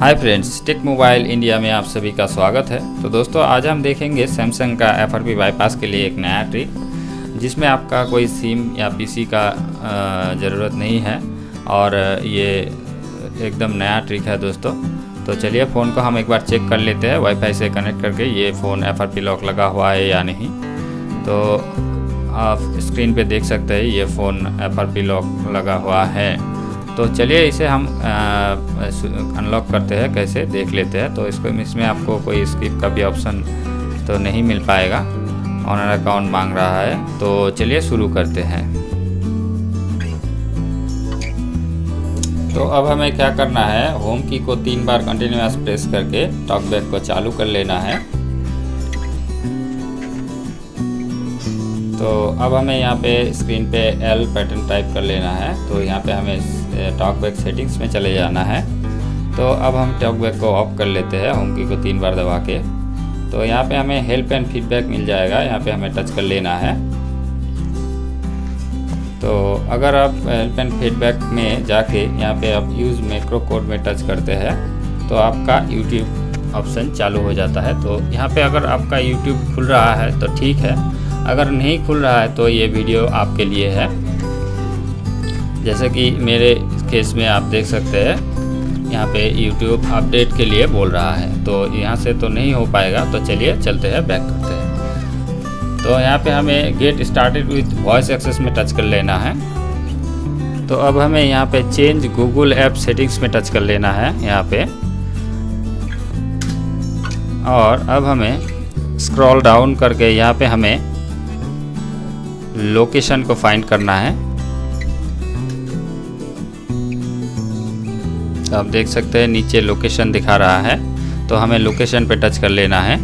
हाय friends, tech mobile India में आप सभी का स्वागत है। तो दोस्तों, आज हम देखेंगे सैमसंग का FRP बाईपास के लिए एक नया ट्रिक, जिसमें आपका कोई सिम या पीसी का ज़रूरत नहीं है और ये एकदम नया ट्रिक है दोस्तों। तो चलिए फ़ोन को हम एक बार चेक कर लेते हैं वाईफाई से कनेक्ट करके, ये फ़ोन FRP लॉक लगा हुआ है या नहीं। तो आप स्क्रीन पे देख सकते हैं ये फ़ोन FRP लॉक लगा हुआ है। तो चलिए इसे हम अनलॉक करते हैं, कैसे देख लेते हैं। तो इसमें आपको कोई स्किप का भी ऑप्शन तो नहीं मिल पाएगा, ऑनर अकाउंट मांग रहा है। तो चलिए शुरू करते हैं। तो अब हमें क्या करना है, होम की को 3 बार कंटिन्यूअस प्रेस करके टॉकबैक को चालू कर लेना है। तो अब हमें यहाँ पे स्क्रीन पे L पैटर्न टाइप कर लेना है। तो यहाँ पे हमें टॉकबैक सेटिंग्स में चले जाना है। तो अब हम टॉकबैक को ऑफ कर लेते हैं, होम की को 3 बार दबा के। तो यहाँ पे हमें हेल्प एंड फीडबैक मिल जाएगा, यहाँ पे हमें टच कर लेना है। तो अगर आप हेल्प एंड फीडबैक में जाके यहाँ पे आप यूज़ मैक्रो कोड में टच करते हैं तो आपका यूट्यूब ऑप्शन चालू हो जाता है। तो यहाँ पे अगर आपका यूट्यूब खुल रहा है तो ठीक है, अगर नहीं खुल रहा है तो ये वीडियो आपके लिए है। जैसे कि मेरे केस में आप देख सकते हैं यहाँ पे YouTube अपडेट के लिए बोल रहा है, तो यहाँ से तो नहीं हो पाएगा। तो चलिए चलते हैं, बैक करते हैं। तो यहाँ पे हमें get started with voice access में टच कर लेना है। तो अब हमें यहाँ पे चेंज गूगल ऐप सेटिंग्स में टच कर लेना है यहाँ पे, और अब हमें स्क्रॉल डाउन करके यहाँ पे हमें लोकेशन को फाइंड करना है। तो आप देख सकते हैं नीचे लोकेशन दिखा रहा है, तो हमें लोकेशन पे टच कर लेना है।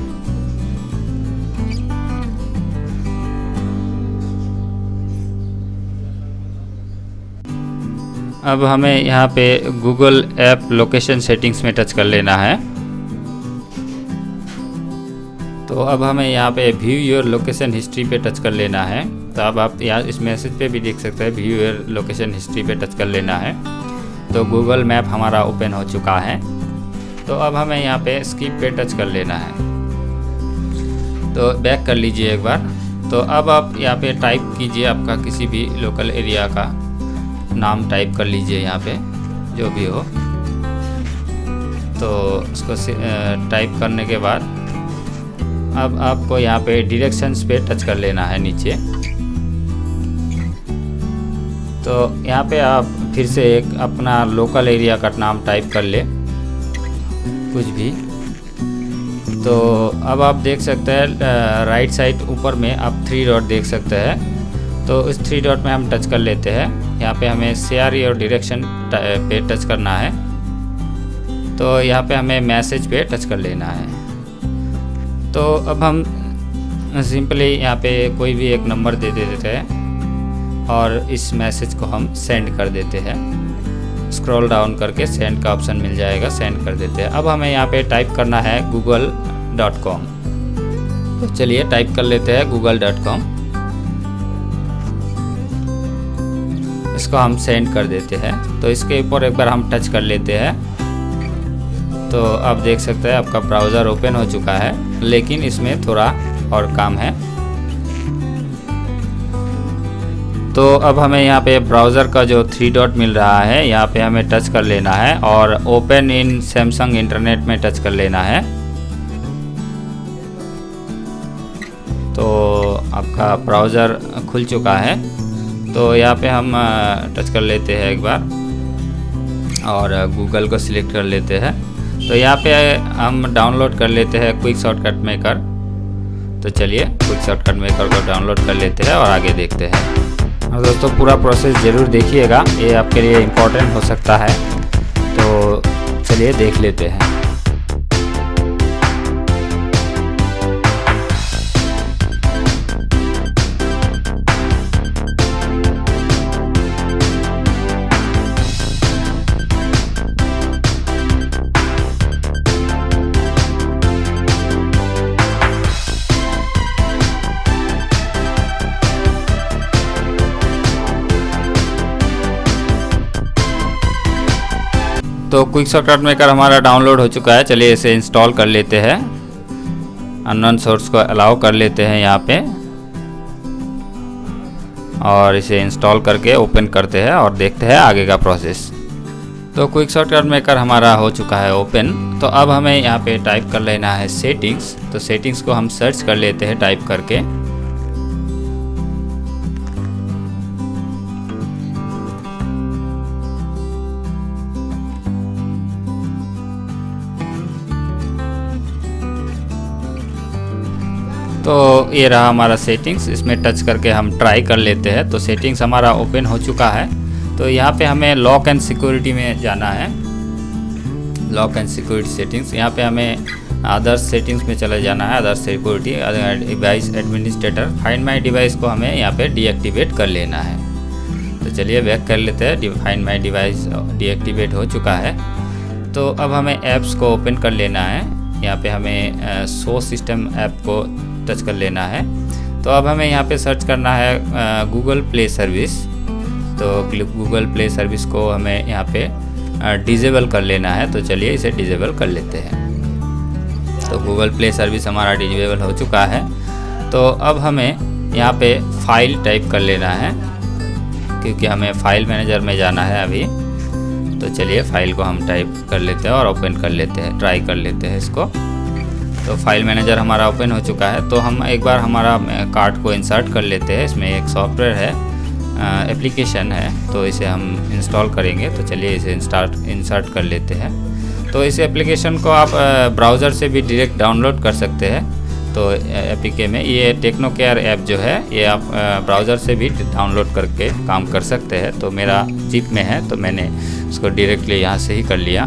अब हमें यहाँ पे गूगल ऐप लोकेशन सेटिंग्स में टच कर लेना है। तो अब हमें यहाँ पे व्यू योर लोकेशन हिस्ट्री पे टच कर लेना है। तो अब आप यहाँ इस मैसेज पे भी देख सकते हैं व्यू योर लोकेशन हिस्ट्री पे टच कर लेना है। तो गूगल मैप हमारा ओपन हो चुका है। तो अब हमें यहाँ पे स्किप पे टच कर लेना है। तो बैक कर लीजिए एक बार। तो अब आप यहाँ पे टाइप कीजिए, आपका किसी भी लोकल एरिया का नाम टाइप कर लीजिए यहाँ पे, जो भी हो। तो उसको टाइप करने के बाद अब आपको यहाँ पे डायरेक्शंस पे टच कर लेना है नीचे। तो यहाँ पे आप फिर से एक अपना लोकल एरिया का नाम टाइप कर ले, कुछ भी। तो अब आप देख सकते हैं राइट साइड ऊपर में आप 3 डॉट देख सकते हैं। तो इस 3 डॉट में हम टच कर लेते हैं। यहाँ पे हमें शेयर योर डायरेक्शन पे टच करना है। तो यहाँ पे हमें मैसेज पे टच कर लेना है। तो अब हम सिंपली यहाँ पे कोई भी एक नंबर दे देते हैं और इस मैसेज को हम सेंड कर देते हैं। स्क्रॉल डाउन करके सेंड का ऑप्शन मिल जाएगा, सेंड कर देते हैं। अब हमें यहाँ पे टाइप करना है google.com। तो चलिए टाइप कर लेते हैं google.com। इसको हम सेंड कर देते हैं। तो इसके ऊपर एक बार हम टच कर लेते हैं। तो आप देख सकते हैं आपका ब्राउज़र ओपन हो चुका है, लेकिन इसमें थोड़ा और काम है। तो अब हमें यहाँ पे ब्राउज़र का जो 3 डॉट मिल रहा है, यहाँ पे हमें टच कर लेना है और ओपन इन सैमसंग इंटरनेट में टच कर लेना है। तो आपका ब्राउज़र खुल चुका है। तो यहाँ पे हम टच कर लेते हैं एक बार और गूगल को सिलेक्ट कर लेते हैं। तो यहाँ पे हम डाउनलोड कर लेते हैं क्विक शॉर्टकट मेकर। तो चलिए क्विक शॉर्टकट मेकर को डाउनलोड कर लेते हैं और आगे देखते हैं। और दोस्तों, पूरा प्रोसेस ज़रूर देखिएगा, ये आपके लिए इम्पोर्टेंट हो सकता है। तो चलिए देख लेते हैं। तो क्विक शॉर्टकट मेकर हमारा डाउनलोड हो चुका है। चलिए इसे इंस्टॉल कर लेते हैं। अननोन सोर्स को अलाउ कर लेते हैं यहाँ पे और इसे इंस्टॉल करके ओपन करते हैं और देखते हैं आगे का प्रोसेस। तो क्विक शॉर्टकट मेकर हमारा हो चुका है ओपन। तो अब हमें यहाँ पे टाइप कर लेना है सेटिंग्स। तो सेटिंग्स को हम सर्च कर लेते हैं टाइप करके। तो ये रहा हमारा सेटिंग्स, इसमें टच करके हम ट्राई कर लेते हैं। तो सेटिंग्स हमारा ओपन हो चुका है। तो यहाँ पे हमें लॉक एंड सिक्योरिटी में जाना है, लॉक एंड सिक्योरिटी सेटिंग्स। यहाँ पे हमें अदर्स सेटिंग्स में चले जाना है, others security, device administrator. Find my device को हमें यहाँ पे डीएक्टिवेट कर लेना है। तो चलिए बैक कर लेते हैं। फाइंड माई डिवाइस डीएक्टिवेट हो चुका है। तो अब हमें ऐप्स को ओपन कर लेना है। यहाँ पे हमें शो सिस्टम ऐप को टच कर लेना है। तो अब हमें यहाँ पे सर्च करना है गूगल प्ले सर्विस। तो गूगल प्ले सर्विस को हमें यहाँ पे डिसेबल कर लेना है। तो चलिए इसे डिसेबल कर लेते हैं। तो गूगल प्ले सर्विस हमारा डिसेबल हो चुका है। तो अब हमें यहाँ पे फाइल टाइप कर लेना है, क्योंकि हमें फाइल मैनेजर में जाना है अभी। तो चलिए फाइल को हम टाइप कर लेते हैं और ओपन कर लेते हैं, ट्राई कर लेते हैं इसको। तो फाइल मैनेजर हमारा ओपन हो चुका है। तो हम एक बार हमारा कार्ड को इंसर्ट कर लेते हैं। इसमें एक सॉफ्टवेयर है, एप्लीकेशन है, तो इसे हम इंस्टॉल करेंगे। तो चलिए इसे इंसर्ट कर लेते हैं। तो इस एप्लीकेशन को आप ब्राउज़र से भी डायरेक्ट डाउनलोड कर सकते हैं। तो एपीके में ये टेक्नो केयर ऐप जो है, ये आप ब्राउज़र से भी डाउनलोड करके काम कर सकते हैं। तो मेरा जिप में है, तो मैंने उसको डायरेक्टली यहाँ से ही कर लिया।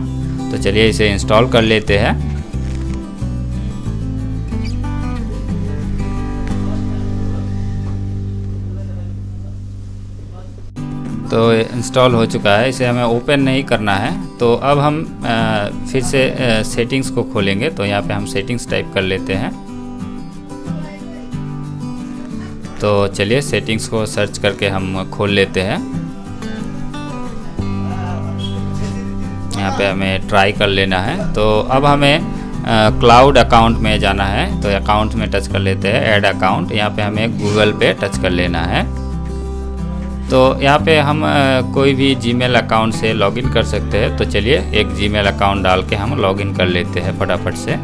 तो चलिए इसे इंस्टॉल कर लेते हैं। तो इंस्टॉल हो चुका है। इसे हमें ओपन नहीं करना है। तो अब हम फिर से सेटिंग्स को खोलेंगे। तो यहाँ पे हम सेटिंग्स टाइप कर लेते हैं। तो चलिए सेटिंग्स को सर्च करके हम खोल लेते हैं। यहाँ पे हमें ट्राई कर लेना है। तो अब हमें क्लाउड अकाउंट में जाना है। तो अकाउंट में टच कर लेते हैं, ऐड अकाउंट। यहाँ पे हमें गूगल पे टच कर लेना है। तो यहाँ पे हम कोई भी जीमेल अकाउंट से लॉगिन कर सकते हैं। तो चलिए एक जीमेल अकाउंट डाल के हम लॉगिन कर लेते हैं फटाफट से।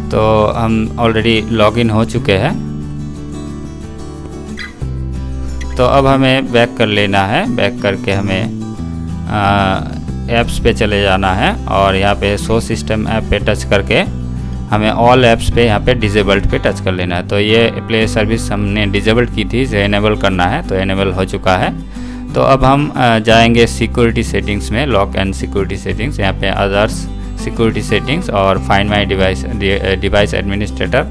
तो हम ऑलरेडी लॉगिन हो चुके हैं। तो अब हमें बैक कर लेना है। बैक करके हमें ऐप्स पे चले जाना है और यहाँ पे शो सिस्टम ऐप पे टच करके हमें ऑल ऐप्स पे यहाँ पे डिसेबल्ड पे टच कर लेना है। तो ये प्ले सर्विस हमने डिसेबल्ड की थी, इसे इनेबल करना है। तो इनेबल हो चुका है। तो अब हम जाएंगे सिक्योरिटी सेटिंग्स में, लॉक एंड सिक्योरिटी सेटिंग्स। यहाँ पे अदर्स सिक्योरिटी सेटिंग्स और फाइंड माई डिवाइस एडमिनिस्ट्रेटर।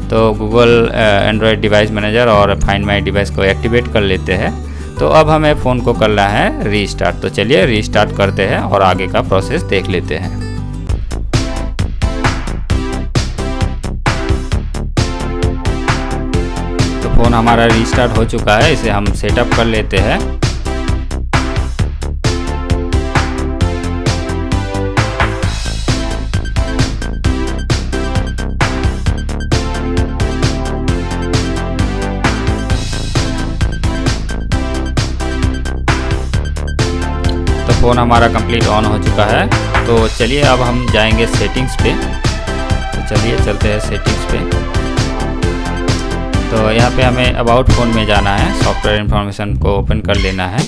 तो गूगल एंड्रॉयड डिवाइस मैनेजर और फाइंड माई डिवाइस को एक्टिवेट कर लेते हैं। तो अब हमें फ़ोन को करना है रीस्टार्ट। तो चलिए रीस्टार्ट करते हैं और आगे का प्रोसेस देख लेते हैं। तो फ़ोन हमारा रीस्टार्ट हो चुका है। इसे हम सेटअप कर लेते हैं। फ़ोन हमारा कंप्लीट ऑन हो चुका है। तो चलिए अब हम जाएंगे सेटिंग्स पे। तो चलिए चलते हैं सेटिंग्स पे। तो यहाँ पे हमें अबाउट फ़ोन में जाना है, सॉफ्टवेयर इन्फॉर्मेशन को ओपन कर लेना है।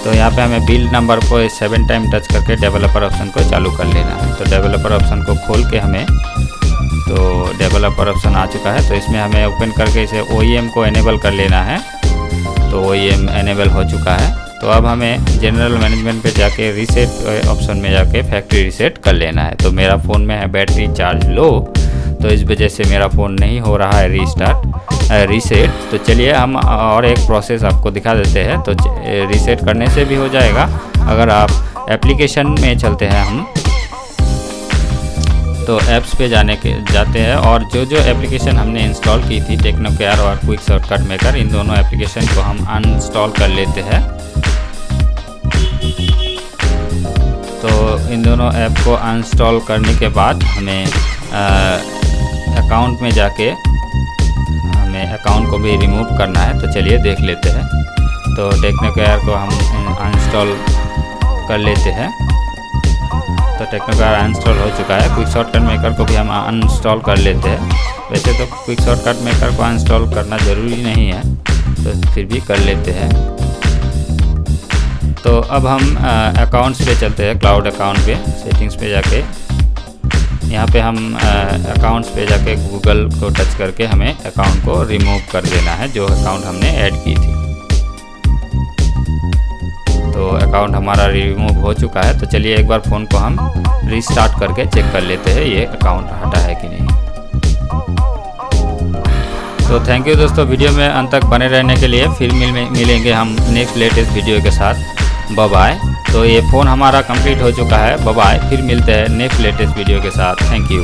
तो यहाँ पे हमें बिल्ड नंबर को 7 टाइम टच करके डेवलपर ऑप्शन को चालू कर लेना है। तो डेवलपर ऑप्शन को खोल के हमें, तो डेवलपर ऑप्शन आ चुका है। तो इसमें हमें ओपन करके इसे OEM को इनेबल कर लेना है। तो OEM इनेबल हो चुका है। तो अब हमें जनरल मैनेजमेंट पे जाके रीसेट ऑप्शन में जाके फैक्ट्री रीसेट कर लेना है। तो मेरा फ़ोन में है बैटरी चार्ज लो, तो इस वजह से मेरा फ़ोन नहीं हो रहा है रीसेट। तो चलिए हम और एक प्रोसेस आपको दिखा देते हैं। तो रीसेट करने से भी हो जाएगा। अगर आप एप्लीकेशन में चलते हैं हम, तो ऐप्स पे जाते हैं और जो एप्लीकेशन हमने इंस्टॉल की थी टेक्नोकेयर और क्विक शॉर्टकट मेकर, इन दोनों एप्लीकेशन को हम अनइंस्टॉल कर लेते हैं। तो इन दोनों ऐप को अनइंस्टॉल करने के बाद हमें अकाउंट में जाके हमें अकाउंट को भी रिमूव करना है। तो चलिए देख लेते हैं। तो टेक्नोकेयर को हम अनइंस्टॉल कर लेते हैं। तो टेक्नोकेयर अनइंस्टॉल हो चुका है। क्विक शॉर्टकट मेकर को भी हम अनइंस्टॉल कर लेते हैं। वैसे तो क्विक शॉर्टकट मेकर को अनइंस्टॉल करना ज़रूरी नहीं है, तो फिर भी कर लेते हैं। तो अब हम अकाउंट्स पे चलते हैं, क्लाउड अकाउंट पे। सेटिंग्स पे जाके यहाँ पे हम अकाउंट्स पे जाके गूगल को टच करके हमें अकाउंट को रिमूव कर देना है, जो अकाउंट हमने ऐड की थी। तो अकाउंट हमारा रिमूव हो चुका है। तो चलिए एक बार फ़ोन को हम रीस्टार्ट करके चेक कर लेते हैं ये अकाउंट हटा है कि नहीं। तो थैंक यू दोस्तों, वीडियो में अंत तक बने रहने के लिए। फिर मिलेंगे हम नेक्स्ट लेटेस्ट वीडियो के साथ। Bye bye. तो ये फ़ोन हमारा कंप्लीट हो चुका है। Bye bye. फिर मिलते हैं नेक्स्ट लेटेस्ट वीडियो के साथ। Thank you.